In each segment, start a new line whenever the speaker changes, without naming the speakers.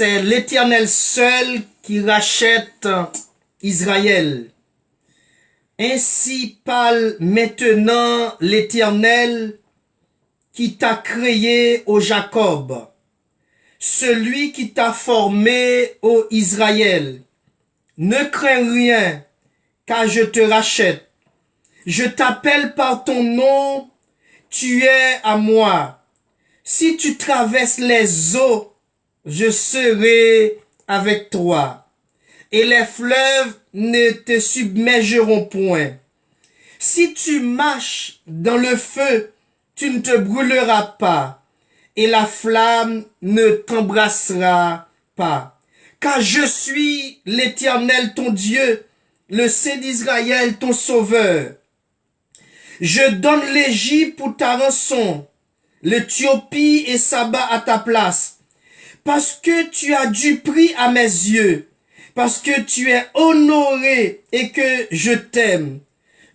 c'est l'Éternel seul qui rachète Israël. Ainsi parle maintenant l'Éternel qui t'a créé, ô Jacob, celui qui t'a formé, ô Israël. Ne crains rien, car je te rachète. Je t'appelle par ton nom, tu es à moi. Si tu traverses les eaux, je serai avec toi, et les fleuves ne te submergeront point. Si tu marches dans le feu, tu ne te brûleras pas, et la flamme ne t'embrassera pas. Car je suis l'Éternel ton Dieu, le Saint d'Israël ton Sauveur. Je donne l'Égypte pour ta rançon, l'Éthiopie et Saba à ta place, parce que tu as du prix à mes yeux, parce que tu es honoré et que je t'aime.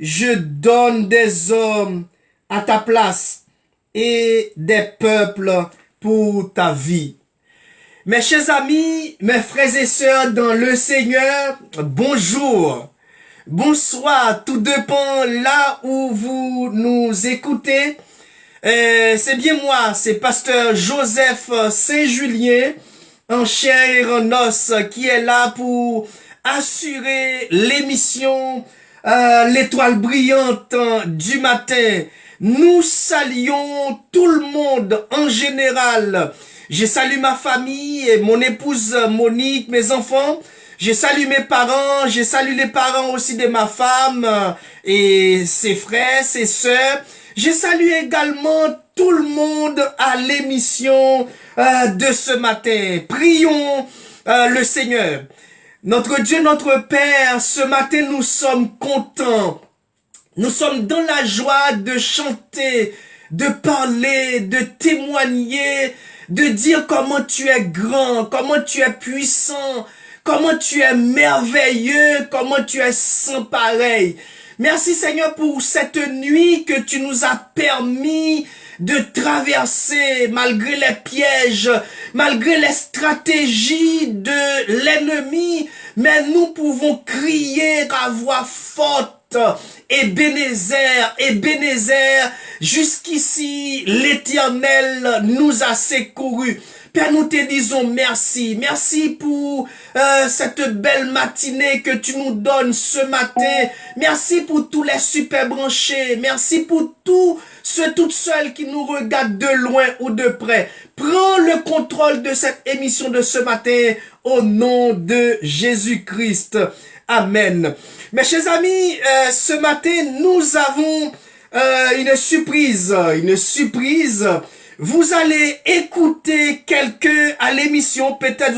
Je donne des hommes à ta place et des peuples pour ta vie. Mes chers amis, mes frères et sœurs dans le Seigneur, bonjour, bonsoir, tout dépend là où vous nous écoutez. C'est bien moi, c'est pasteur Joseph Saint-Julien, en chair et en os, qui est là pour assurer l'émission L'étoile brillante du matin. Nous saluons tout le monde en général. Je salue ma famille, et mon épouse Monique, mes enfants. Je salue mes parents, je salue les parents aussi de ma femme et ses frères, ses sœurs. Je salue également tout le monde à l'émission de ce matin. Prions le Seigneur. Notre Dieu, notre Père, ce matin nous sommes contents. Nous sommes dans la joie de chanter, de parler, de témoigner, de dire comment tu es grand, comment tu es puissant, comment tu es merveilleux, comment tu es sans pareil. Merci Seigneur pour cette nuit que tu nous as permis de traverser malgré les pièges, malgré les stratégies de l'ennemi, mais nous pouvons crier à voix forte. Ebenezer, Ebenezer, jusqu'ici l'Éternel nous a secourus. Père, nous te disons merci. Merci pour cette belle matinée que tu nous donnes ce matin. Merci pour tous les super branchés. Merci pour tous ceux toutes seuls qui nous regardent de loin ou de près. Prends le contrôle de cette émission de ce matin au nom de Jésus-Christ. Amen. Mes chers amis, ce matin, nous avons une surprise. Vous allez écouter quelqu'un à l'émission, peut-être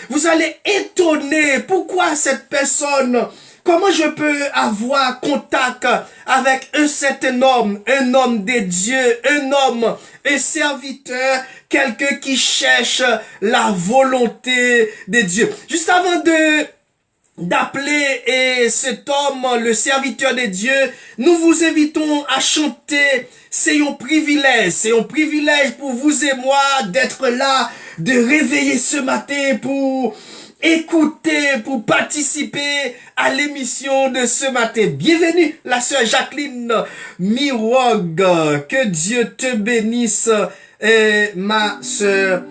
vous allez étonner pourquoi cette personne, comment je peux avoir contact avec un certain homme, un homme de Dieu, un homme, un serviteur, quelqu'un qui cherche la volonté de Dieu. Juste avant d'appeler cet homme, le serviteur de Dieu, nous vous invitons à chanter. C'est un privilège pour vous et moi d'être là, de réveiller ce matin pour écouter, pour participer à l'émission de ce matin. Bienvenue la sœur Jacqueline Miwog, que Dieu te bénisse, ma sœur.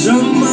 Jamais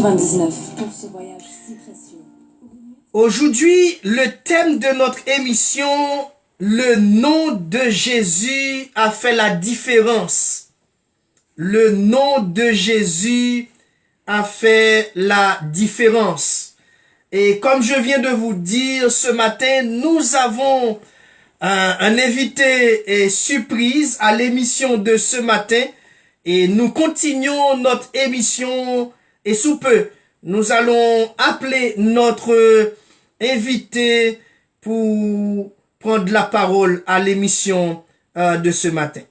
99 pour ce voyage si précieux.
Aujourd'hui, le thème de notre émission, le nom de Jésus a fait la différence. Le nom de Jésus a fait la différence. Et comme je viens de vous dire, ce matin, nous avons un invité et surprise à l'émission de ce matin. Et nous continuons notre émission et sous peu, nous allons appeler notre invité pour prendre la parole à l'émission de ce matin.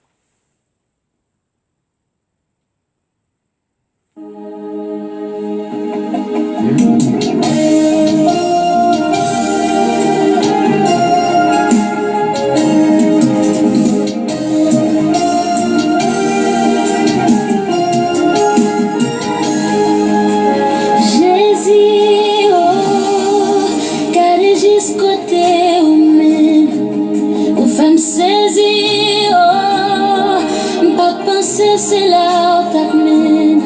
C'est là où t'amène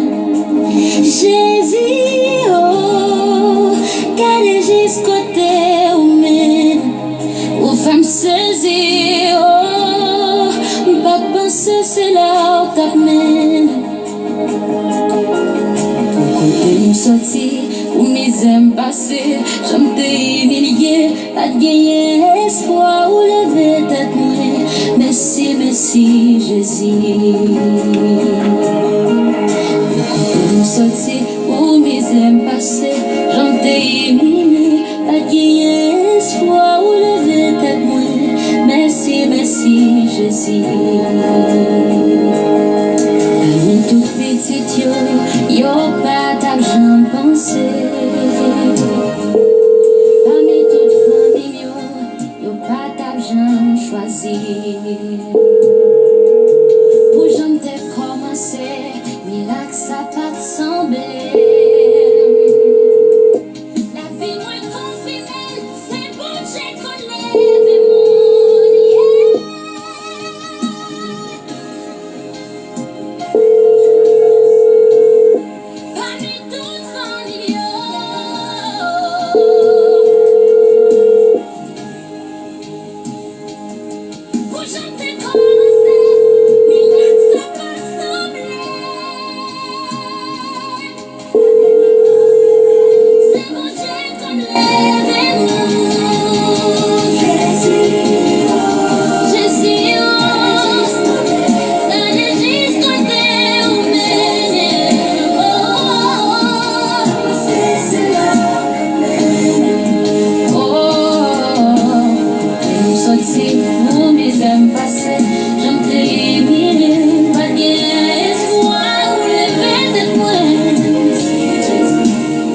Jésus, oh, qu'elle jusqu'au côté où mène, où femme saisie, oh, pas penser c'est là où t'amène. nous sortir pour mes aimes passés. J'aime te humilier, pas de gagner espoir ou lever tête moi. Merci, merci Jésus. Nous sortir pour mes aimes passés. J'aime te humilier, pas de gagner espoir ou lever tête moi. Merci, merci Jésus. Amen tout petit yo pas d'argent pensé. Parmi toute famille yo pas d'argent choisi. Pour j'en t'ai commencé, miracle ça pas te semblé. La vie moins confirmée, c'est bon j'ai qu'on lève mon yeah. Parmi toutes familles, pour j'en t'ai commencé, miracle ça pas semblé. C'est bon j'ai qu'on lève mon Jésus, Jésus, pour mes âmes passées, j'aime te humilier, pas de espoir ou lever tête moi.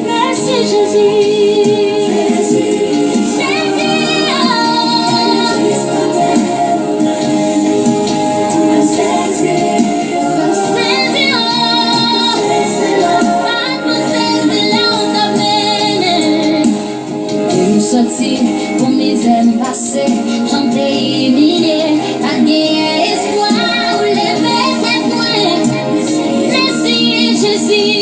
Merci Jésus, sorti pour mes aimes passées, j'en t'ai humilié, pas de espoir ou lever tête moi. Merci Jésus.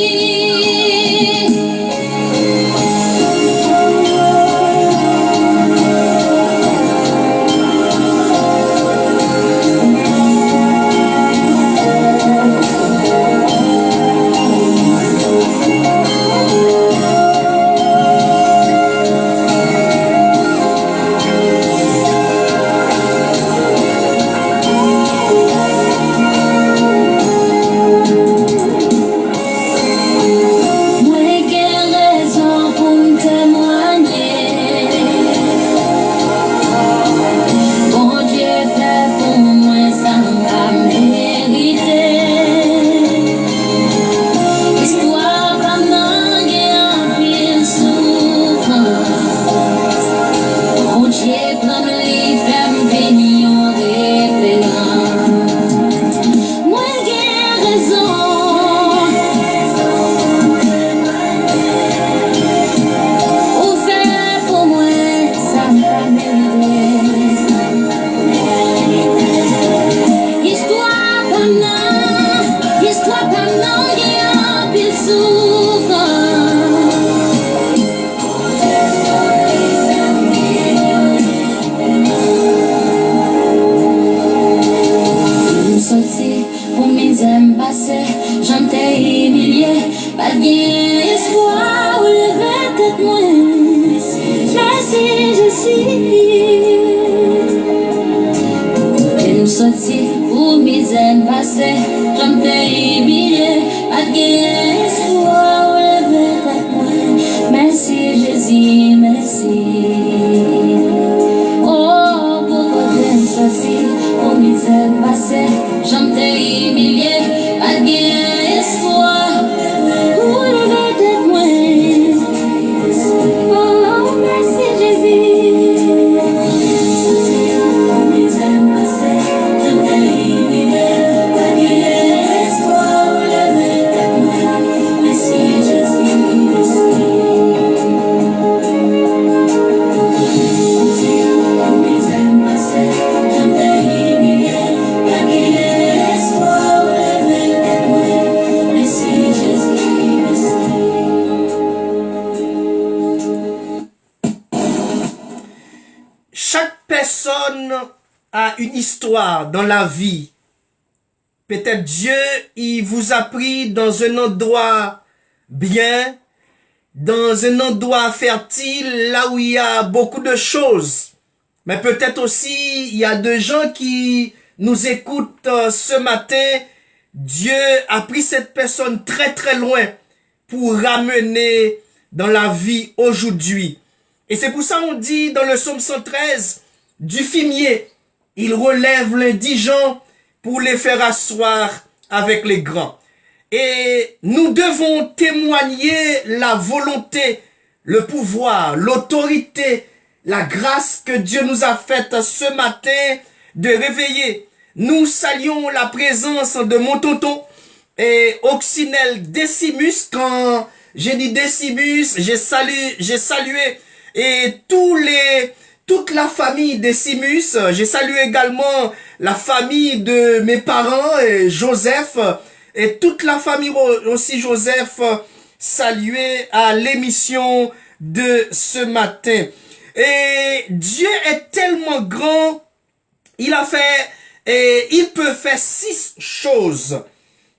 Pour mes aimes passées, j'en t'ai humilié, pas de espoir ou lever tête moi. Merci Jésus. Et nous sortir pour mes aimes passées, j'en t'ai humilié, pas de espoir ou lever tête moi. Merci Jésus, merci. Oh, pour nous sortir pour mes aimes passées, j'en t'ai humilié, pas de espoir ou lever tête moi. Oh, merci Jésus. Pour mes aimes passées, j'en t'ai humilié, pas d'espoir ou lever tête moi. Merci Jésus, merci. Pour mes aimes passées, j'en t'ai humilié, pas d'espoir ou lever tête moi. Merci Jésus, merci.
Chaque personne a une histoire dans la vie. Peut-être Dieu, il vous a pris dans un endroit bien dans un endroit fertile, là où il y a beaucoup de choses. Mais peut-être aussi, il y a des gens qui nous écoutent ce matin. Dieu a pris cette personne très très loin pour ramener dans la vie aujourd'hui. Et c'est pour ça qu'on dit dans le psaume 113, du fumier, il relève l'indigent pour les faire asseoir avec les grands. Et nous devons témoigner la volonté, le pouvoir, l'autorité, la grâce que Dieu nous a faite ce matin de réveiller. Nous saluons la présence de mon tonton et Oxynel Décimus. Quand j'ai dit Décimus, j'ai salué et toute la famille Décimus. J'ai salué également la famille de mes parents, et Joseph, et toute la famille aussi Joseph, salué à l'émission de ce matin. Et Dieu est tellement grand, il peut faire 6 choses.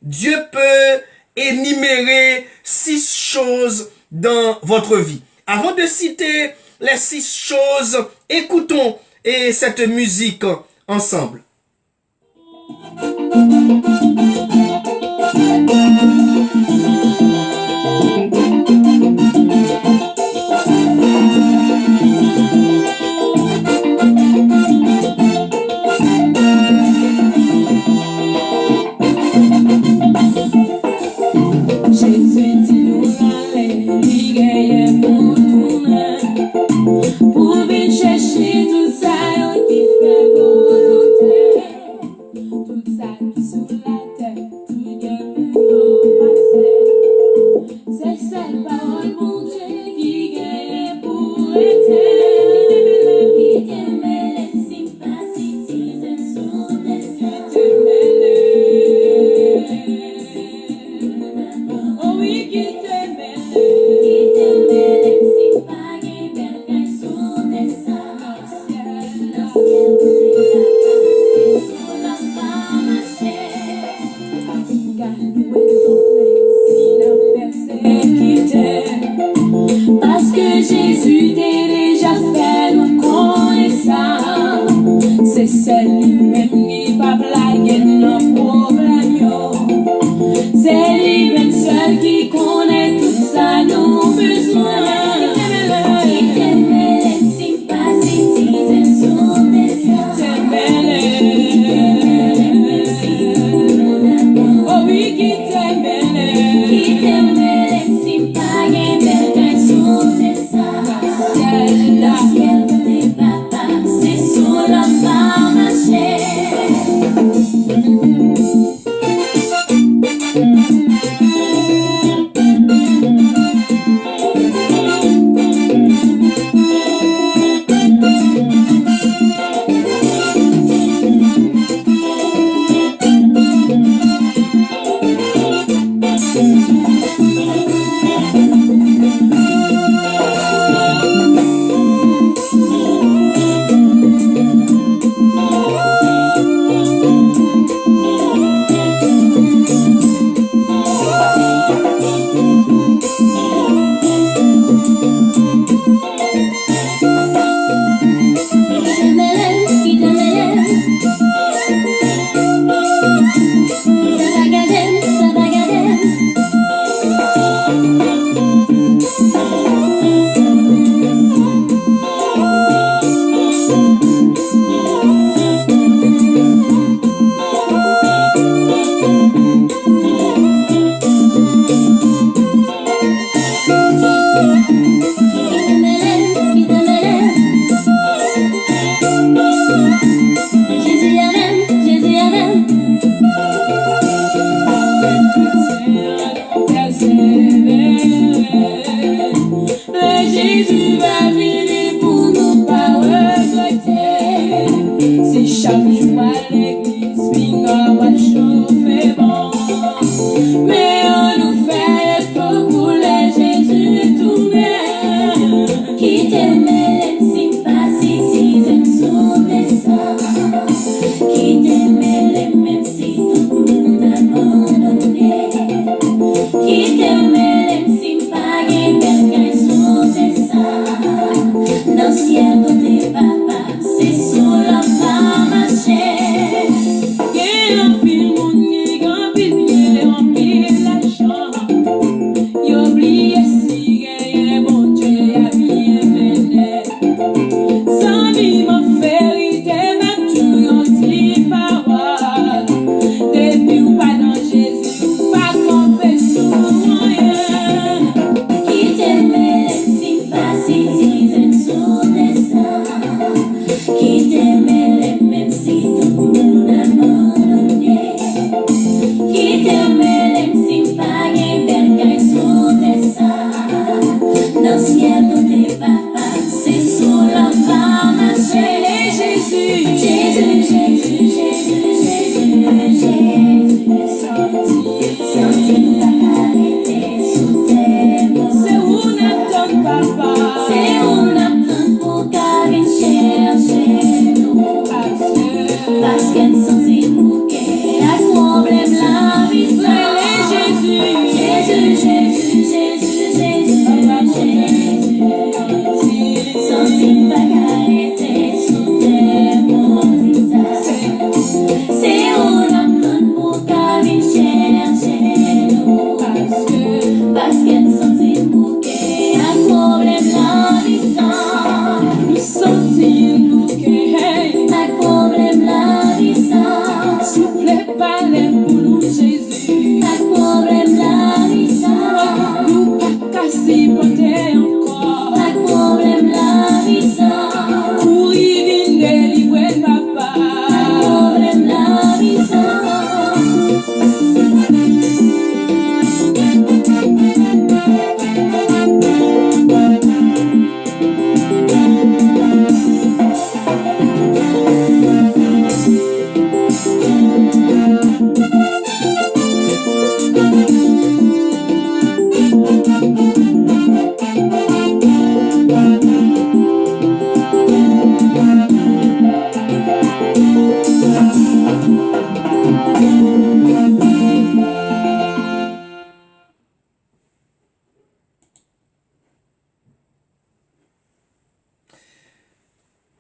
Dieu peut énumérer 6 choses dans votre vie. Avant de citer les 6 choses, écoutons cette musique ensemble.
C'est lui même seul qui connaît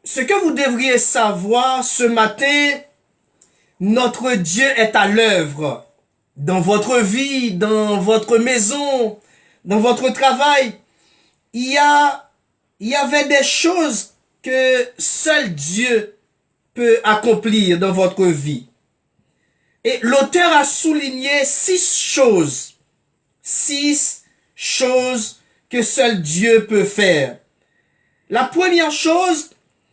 Ce que vous devriez savoir ce matin, notre Dieu est à l'œuvre dans votre vie, dans votre maison, dans votre travail. Il y avait des choses que seul Dieu peut accomplir dans votre vie. Et l'auteur a souligné 6 choses. 6 choses que seul Dieu peut faire. La première chose,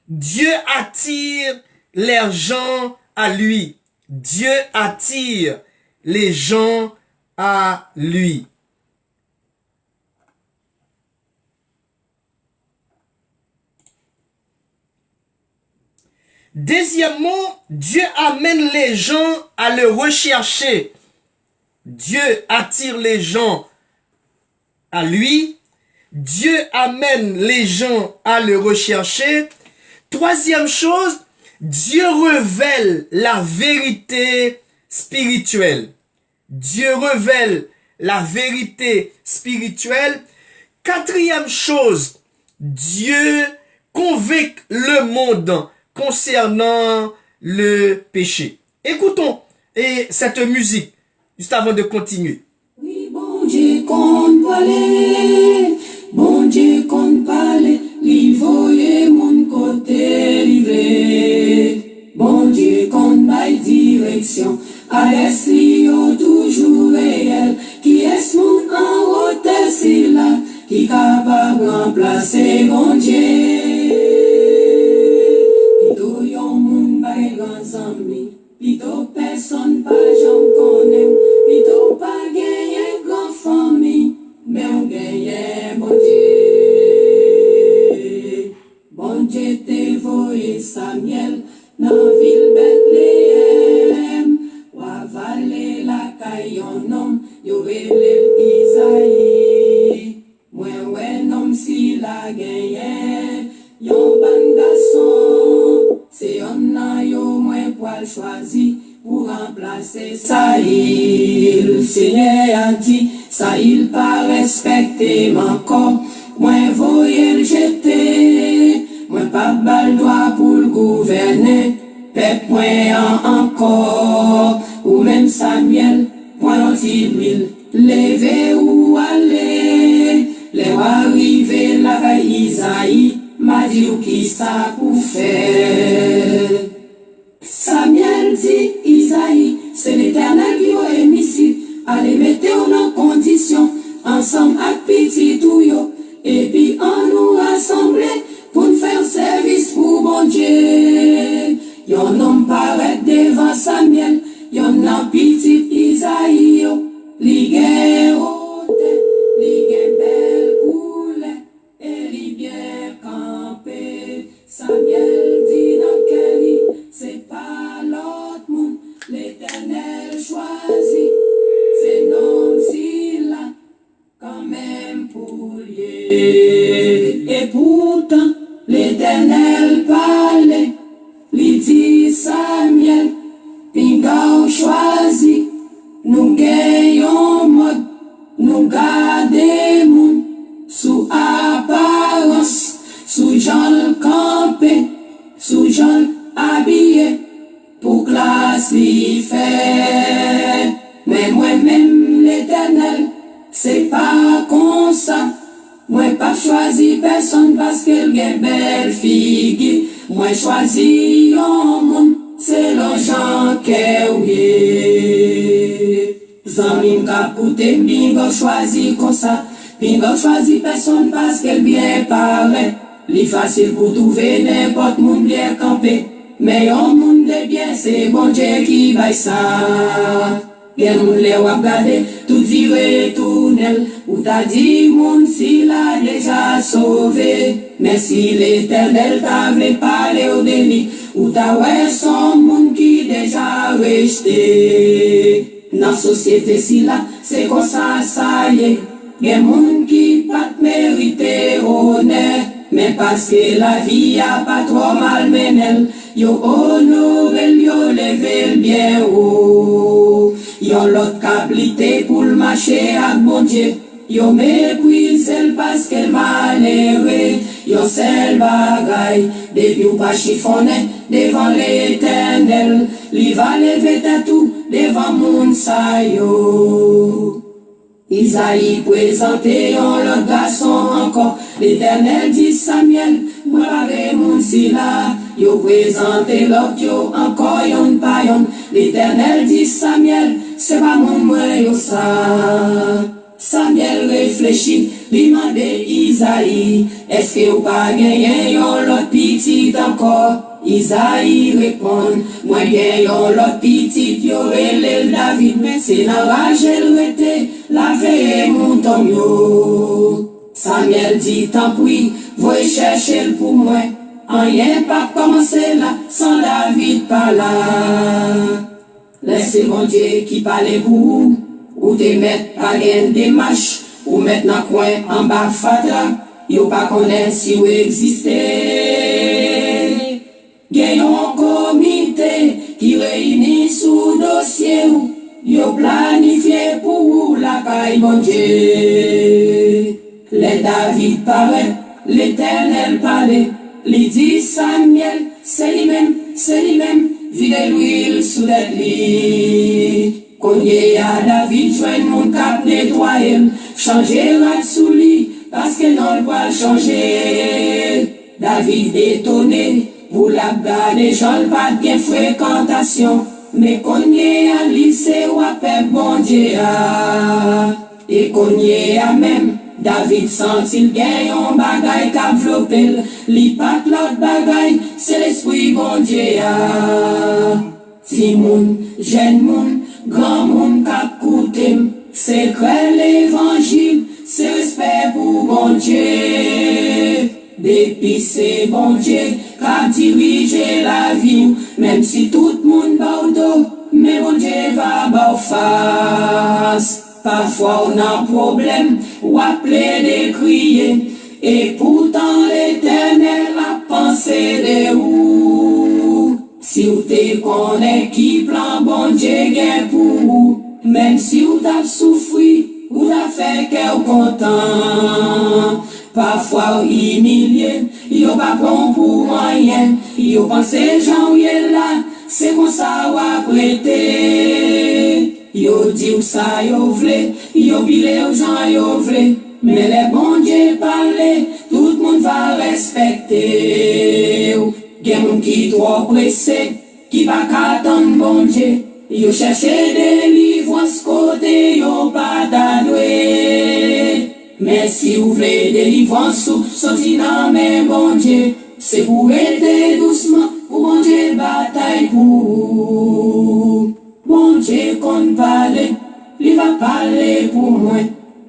Dieu attire les gens à lui. Dieu attire les gens à lui. Deuxièmement, Dieu amène les gens à le rechercher. Dieu attire les gens à lui. Dieu amène les gens à le rechercher. Troisième chose, Dieu révèle la vérité spirituelle. Dieu révèle la vérité spirituelle. Quatrième chose, Dieu convainc le monde concernant le péché. Écoutons cette musique juste avant de continuer.
Oui, bon Dieu qu'on parle, bon Dieu qu'on parle, li voye mon côté livré. Bon Dieu qu'on baille direction, à l'esprit toujours réel, qui est mon en haute c'est là, qui capable remplacer mon Dieu. Pito personne pas j'en connais, pito pas gagné grand famille, mais on gagne mon Dieu. Bon Dieu t'es voyé Samuel, dans ville Bethléem, ou avaler la caille en homme, yo relève Isaïe. Moi ouais nom si la gagne, yon ban garçon. C'est un an yo moins poil choisi pour remplacer Saïl. Seigneur a dit, Saïl pas respecté mon corps. Moi voyez le jeter, moi pas bal droit pour le gouverner. Peuple moi encore, ou même Samuel, moi l'huile, lever ou aller, les arriver la Isaïe. M'a dit qui ça pour faire. Samuel dit Isaïe, c'est l'Éternel qui a émis ici. Allez mettez-vous en condition, ensemble avec petit tout yo, et puis on nous rassembler pour nous faire service pour bon Dieu. Y'en homme paraît devant Samuel, y'en a petit Isaïe yo, li gen haute, li gen belle couleur, et li bien Samuel dit dans Kelly, c'est pas l'autre monde, l'Éternel choisit, c'est non si là, quand même pour lui. Et pourtant, l'Éternel parlait, lui dit Samuel, pinga choisi, nous gagnons mode, nous gardons des moun, sous apparence, sous Jean campé, sous Jean habillé, pour classe li fait. Mais moi-même l'Éternel, c'est pas comme ça. Moi pas choisi personne parce qu'elle est belle fille. Moi choisi un monde, c'est l'argent qu'elle est. Zanmim ka koute, bingo choisi comme ça. Bingo choisi personne parce qu'elle bien paraît. Li facile pour trouver n'importe monde bien campé. Mais un monde de bien, c'est bon Dieu qui baille ça. Bien moun le wap gade, tout vire tournel. Ou t'a dit moun s'il a déjà sauvé. Mais si l'Éternel t'a vle parler au délit, ou t'a ouais son moun qui déjà rejeté. Dans société si là, c'est comme ça y est. Gen moun qui pas mérité honneur. Mais parce que la vie a pas trop mal menel, yo honorel, yo level bien haut. Yo l'autre cablité pour le marcher à bon Dieu. Yo méprise parce qu'elle malheureux. Yo seul bagaille, depuis ou pas chiffonné devant l'Éternel. Li va lever tout devant moun sa yo. Isaïe présenté en l'autre garçon encore. L'Éternel dit Samuel, moi la mon si là. Yo présenté l'autre yo encore yon pa yon. L'Éternel dit Samuel, c'est pas mon moi yo ça. Samuel réfléchit, lui mande Isaïe, est-ce que ou pas gagné yon l'autre petit encore? Isaïe répond, moi bien yon l'autre petit yo relève David, mais c'est la rage elle rete, la veille mouton yo. Samuel dit, tant pis, voyez chercher pour moi, rien pas commencer là, sans David pas là. Laissez mon Dieu qui parle pour vous, ou te mettre pas gain démarche, ou mettre dans coin en bas fatra, yo pas connaît si vous existez. Gen yon comité qui réunit sous dossier ou yo planifié pour la caille bon Dieu. Les David paraît, l'Éternel parlait, li dit Samuel, c'est lui-même, vide l'huile sous la lit. Konye à David joigne mon cap nettoyer, changer rat sous lit, parce que non le voit changer. David étonné, pour la garder, j'en pas de fréquentation, mais konye à lycée ou à paix bon Dieu a. Et konye à même, David sentit gagne un bagay k'ap flopel, li pat l'autre bagay, c'est l'esprit bon Dieu a. Ti moun, jeune moun, grand moun k'ap koutem, c'est crée l'évangile, c'est respect pour bon Dieu. Depuis c'est bon Dieu qu'a dirigé la vie, même si tout le monde baudo, mais bon Dieu va bau face. Parfois on a un problème, ou appelé de crier, et pourtant l'Éternel a pensé de vous. Si vous te connaissez qui plan bon Dieu gain pour vous, même si vous t'avez souffert, vous avez fait qu'elle content. Parfois humilié, yo pas bon pour rien, yo pense Jean est là, c'est comme ça ou prêter. Yo dit ou ça yo vle, yo bile ou Jean yo vle, mais les bon Dieu parle, tout le monde va respecter. Gen moun qui trop pressé, qui va qu'attendre bon Dieu, yo cherche délivrance côté yo pas d'adoué. Mais si vous voulez délivrance, sorti dans mes bon Dieu, c'est pour aider doucement, pour bon Dieu bataille pour vous. Bon Dieu qu'on parle, il va parler pour moi.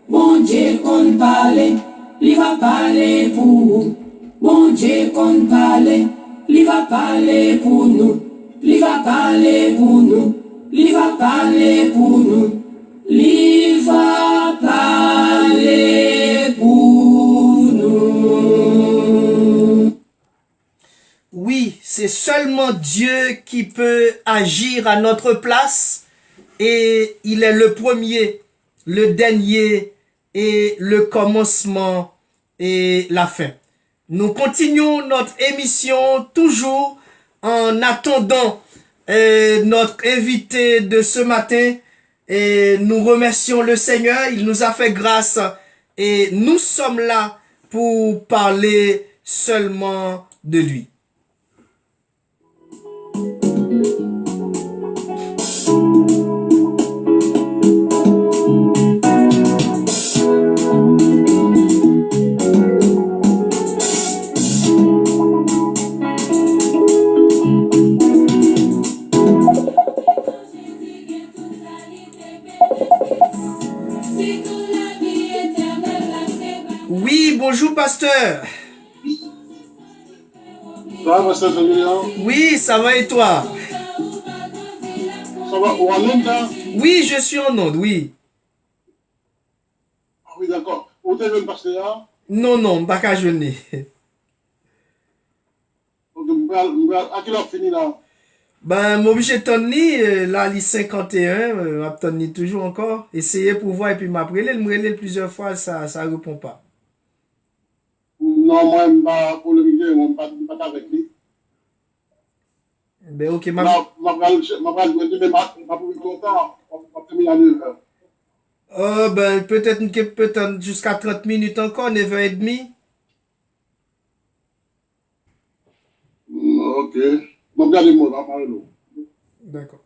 Bon Dieu qu'on parle, il va parler pour vous. Bon Dieu qu'on parle, il va parler pour nous. Il va parler pour nous. Il va parler pour nous. Il va parler pour nous.
Oui, c'est seulement Dieu qui peut agir à notre place et il est le premier, le dernier et le commencement et la fin. Nous continuons notre émission toujours en attendant notre invité de ce matin. Et nous remercions le Seigneur, il nous a fait grâce et nous sommes là pour parler seulement de lui. Oui, bonjour pasteur.
Ça va, pasteur Julien?
Oui, ça va et toi?
Ça va, ou en onde là?
Oui, je suis en onde, oui.
Ah oui, d'accord. Où t'es venu pasteur?
Non, pas qu'à jeûner.
Donc, à quelle heure fini là?
Ben, m'obligé de tenir, là, les 51, m'a tenir toujours encore. Essayer pour voir et puis m'appeler, plusieurs fois, ça répond pas.
Non, moi, je ne pas pour le milieu, moi, je ne pas avec lui.
Ben, ok,
Je vais mais je pas pour longtemps. Je vais terminer à 9h.
Ben, peut-être jusqu'à 30 minutes encore, 9h30.
Ok. Je vais regarder moi, je vais parler l'eau.
D'accord.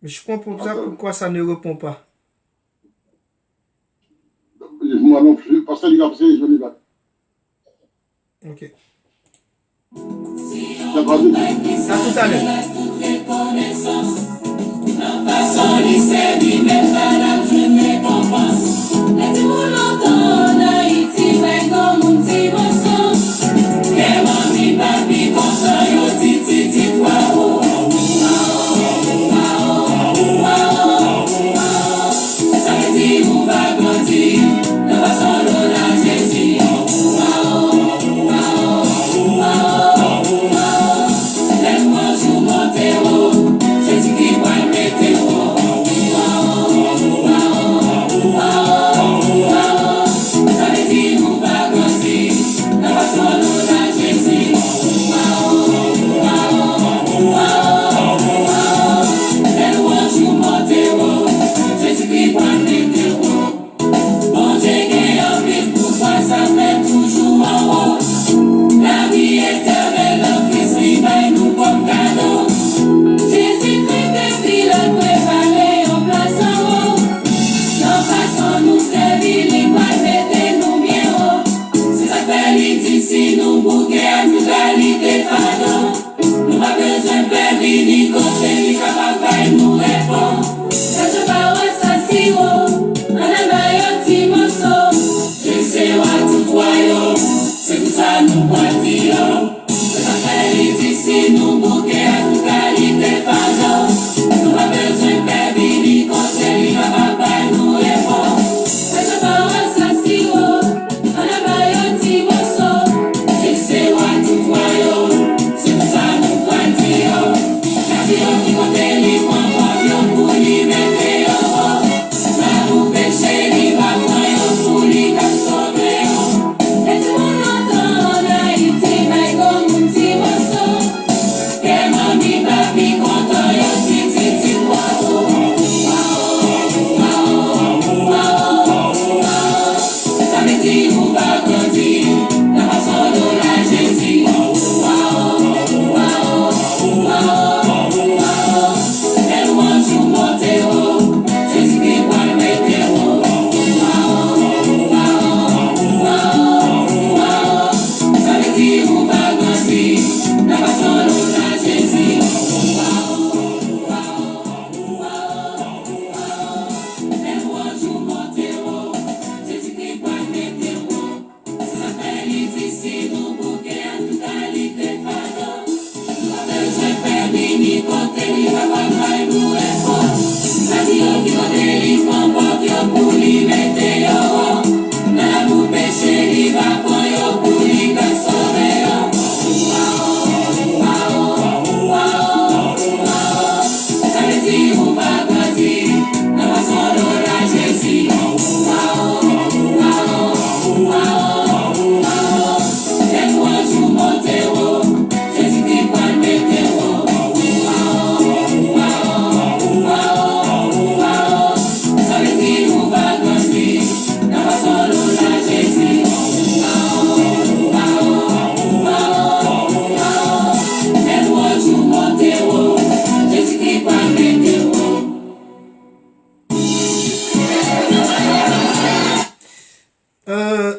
Mais je comprends pas pourquoi ça ne répond pas.
Moi non plus, parce que il a passé, je vais là.
Ok.
D'accord.
À tout à l'heure.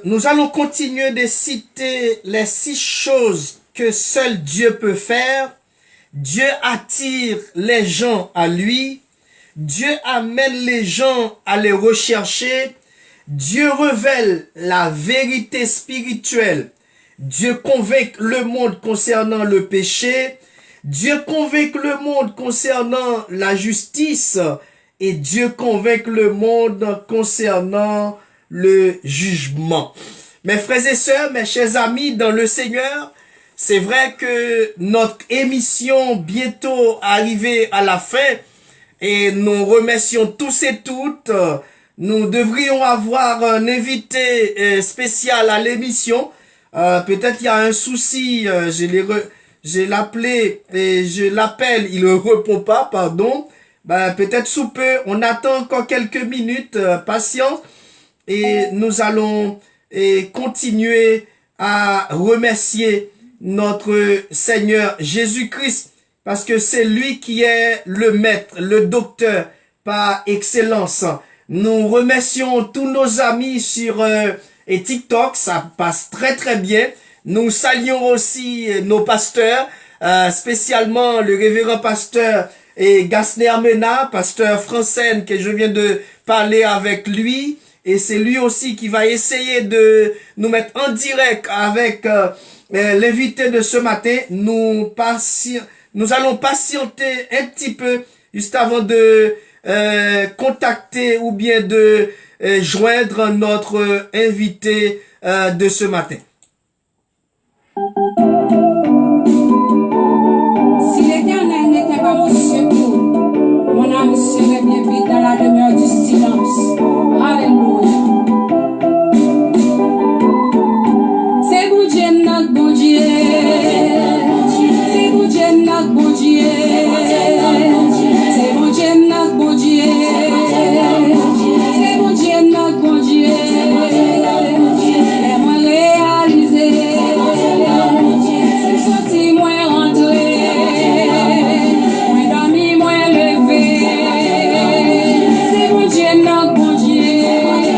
nous allons continuer de citer les 6 choses que seul Dieu peut faire. Dieu attire les gens à lui. Dieu amène les gens à les rechercher. Dieu révèle la vérité spirituelle. Dieu convainc le monde concernant le péché. Dieu convainc le monde concernant la justice. Et Dieu convainc le monde concernant le jugement. Mes frères et sœurs, mes chers amis dans le Seigneur, c'est vrai que notre émission bientôt arrivée à la fin et nous remercions tous et toutes. Nous devrions avoir un invité spécial à l'émission. Peut-être il y a un souci, j'ai l'appelé et je l'appelle, il ne répond pas, pardon. Peut-être sous peu, on attend encore quelques minutes, patience, et nous allons continuer à remercier notre Seigneur Jésus-Christ, parce que c'est lui qui est le maître, le docteur par excellence. Nous remercions tous nos amis sur TikTok, ça passe très très bien. Nous saluons aussi nos pasteurs, spécialement le révérend pasteur Gasner Mena, pasteur français que je viens de parler avec lui. Et c'est lui aussi qui va essayer de nous mettre en direct avec l'invité de ce matin. Nous allons patienter un petit peu juste avant de contacter ou bien de joindre notre invité de ce matin.
Si l'Éternel n'était pas mon secours, mon âme serait bien vite dans la demeure du silence. Alléluia. C'est bon Dieu, notre bon Dieu. C'est bon Dieu, notre bon Dieu. C'est bon Dieu, notre bon Dieu. C'est bon Dieu, notre bon Dieu. Laisse-moi réaliser. C'est sorti, moi rentrer. Moi dormi, moi lever. C'est bon Dieu, notre bon Dieu.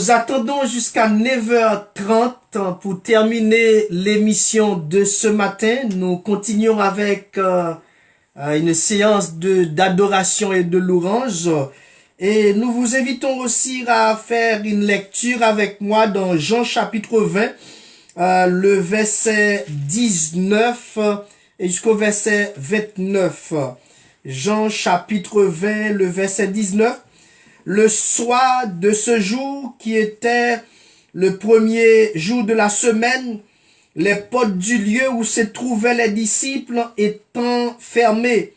Nous attendons jusqu'à 9h30 pour terminer l'émission de ce matin. Nous continuons avec une séance d'adoration et de louange. Et nous vous invitons aussi à faire une lecture avec moi dans Jean chapitre 20, le verset 19 et jusqu'au verset 29. Jean chapitre 20, le verset 19. Le soir de ce jour qui était le premier jour de la semaine, les portes du lieu où se trouvaient les disciples étant fermées,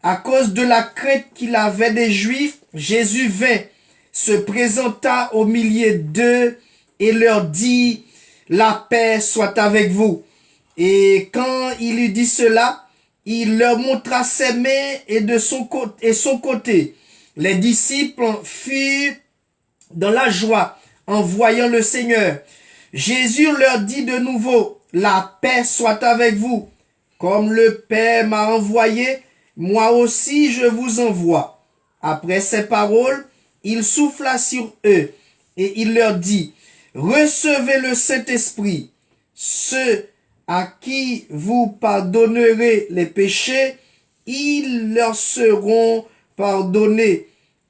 à cause de la crainte qu'il avait des Juifs, Jésus vint, se présenta au milieu d'eux et leur dit, la paix soit avec vous. Et quand il eut dit cela, il leur montra ses mains et son côté. Les disciples furent dans la joie en voyant le Seigneur. Jésus leur dit de nouveau, la paix soit avec vous. Comme le Père m'a envoyé, moi aussi je vous envoie. Après ces paroles, il souffla sur eux et il leur dit, recevez le Saint-Esprit. Ceux à qui vous pardonnerez les péchés, ils leur seront pardonnés.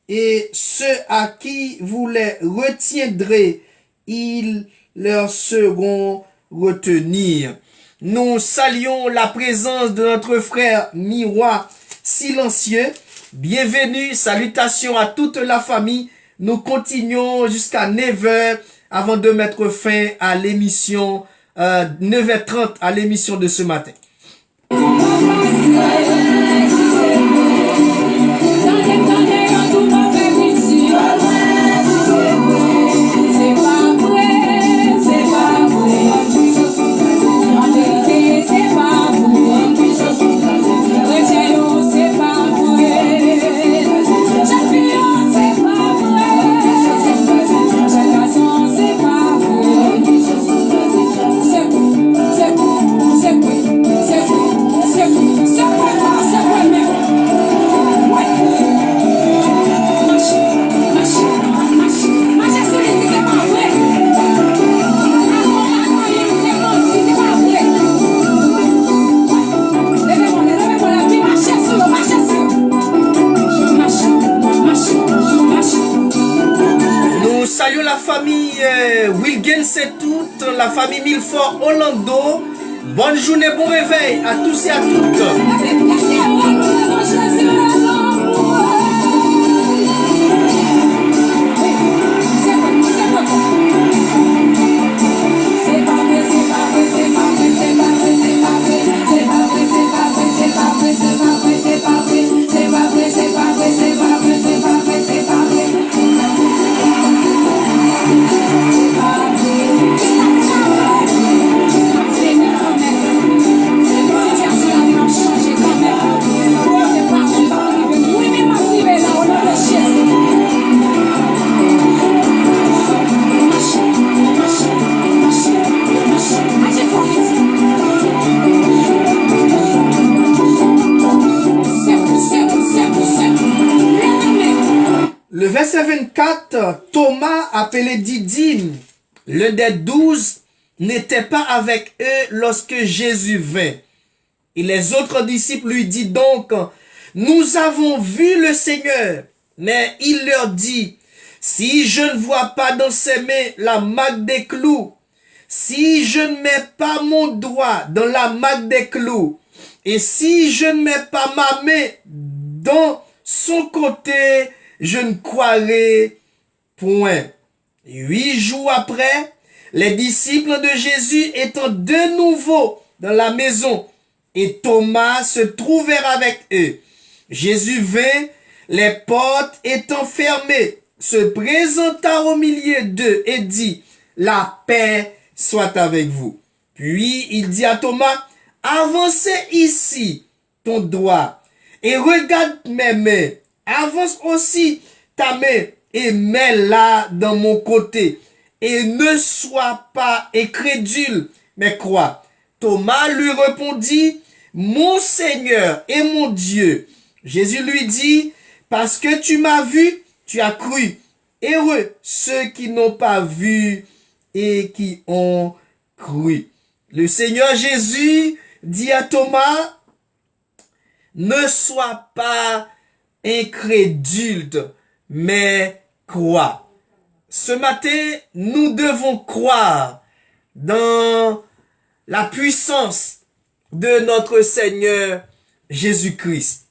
Et ceux à qui vous les retiendrez, ils leur seront retenus. Nous saluons la présence de notre frère Miroir Silencieux. Bienvenue, salutations à toute la famille. Nous continuons jusqu'à 9h avant de mettre fin à l'émission, 9h30 à l'émission de ce matin. Salut la famille Wilgen, c'est toute la famille Milford Orlando. Bonne journée, bon réveil à tous et à toutes. Le verset 24, Thomas, appelé Didyme, l'un des 12, n'était pas avec eux lorsque Jésus vint. Et les autres disciples lui disent donc, nous avons vu le Seigneur. Mais il leur dit, si je ne vois pas dans ses mains la marque des clous, si je ne mets pas mon doigt dans la marque des clous, et si je ne mets pas ma main dans son côté, je ne croirai point. 8 jours après, les disciples de Jésus étant de nouveau dans la maison, et Thomas se trouvèrent avec eux. Jésus vint, les portes étant fermées, se présenta au milieu d'eux et dit, la paix soit avec vous. Puis il dit à Thomas, avancez ici ton doigt et regarde mes mains. Avance aussi ta main et mets-la dans mon côté. Et ne sois pas incrédule, mais crois. Thomas lui répondit, mon Seigneur et mon Dieu. Jésus lui dit, parce que tu m'as vu, tu as cru. Heureux ceux qui n'ont pas vu et qui ont cru. Le Seigneur Jésus dit à Thomas, ne sois pas incrédule, mais crois. Ce matin, nous devons croire dans la puissance de notre Seigneur Jésus-Christ.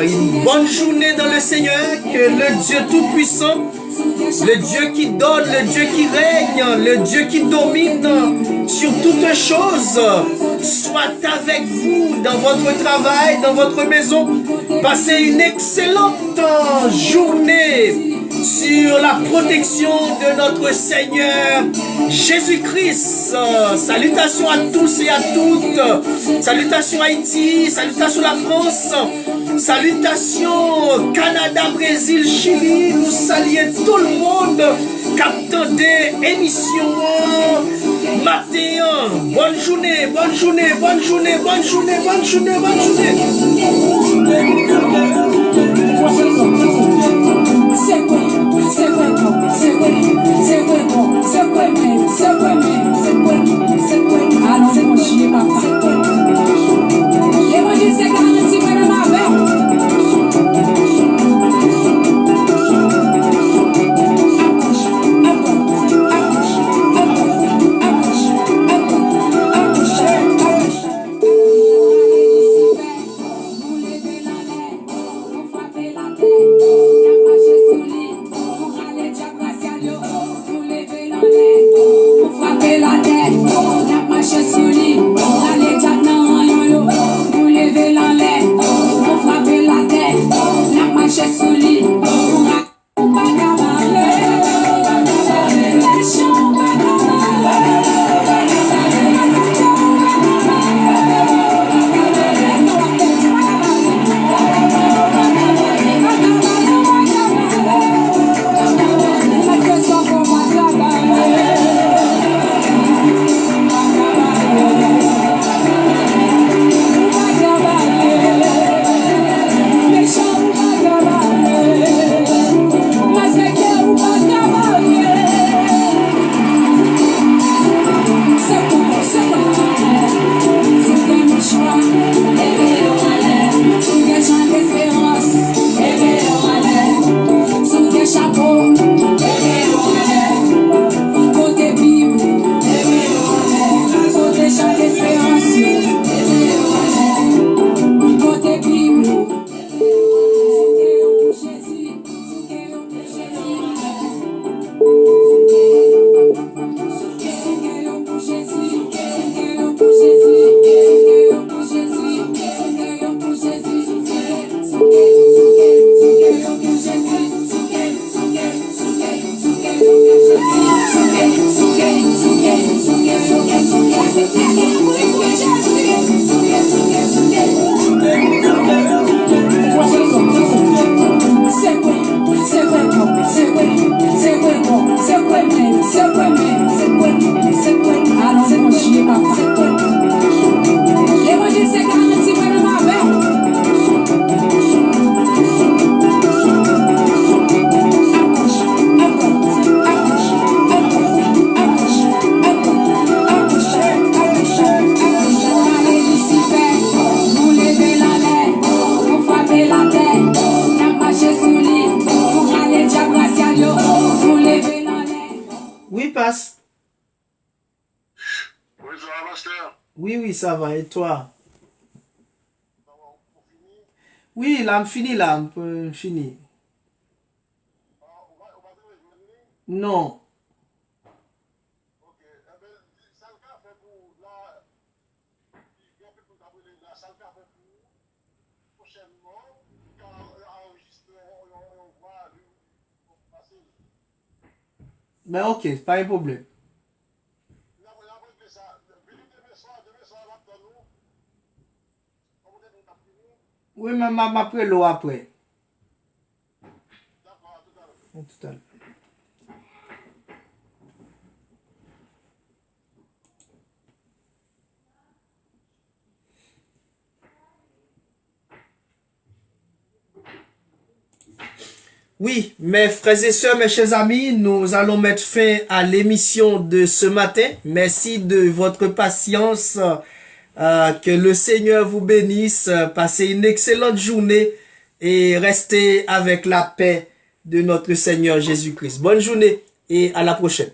Une bonne journée dans le Seigneur, que le Dieu Tout-Puissant, le Dieu qui donne, le Dieu qui règne, le Dieu qui domine sur toutes choses, soit avec vous dans votre travail, dans votre maison. Passez une excellente journée sur la protection de notre Seigneur Jésus-Christ. Salutations à tous et à toutes. Salutations Haïti, salutations la France, salutations Canada, Brésil, Chili. Nous saluons tout le monde captant des émissions matin. Bonne journée, bonne journée, bonne journée, bonne journée, bonne journée, bonne journée. Oui, passe.
Oui, ça va, master.
Oui, oui, ça va. Et toi?
Ça va, on finit.
Oui, là, on fini là. On peut finir.
On va dire les journées.
Non.
Ok. Eh bien, ça le cas fait pour là. Il y a un peu pour t'abonner là. Ça le cas fait pour prochainement. Quand on enregistre, on voit passer.
Mais ok, pas un problème.
Là, on a que ça. Demain soir, on va dans nous. On va être dans fini.
Oui, mais après l'eau après.
D'accord, à tout à l'heure.
À tout à l'heure. Oui, mes frères et sœurs, mes chers amis, nous allons mettre fin à l'émission de ce matin. Merci de votre patience. Que le Seigneur vous bénisse. Passez une excellente journée et restez avec la paix de notre Seigneur Jésus-Christ. Bonne journée et à la prochaine.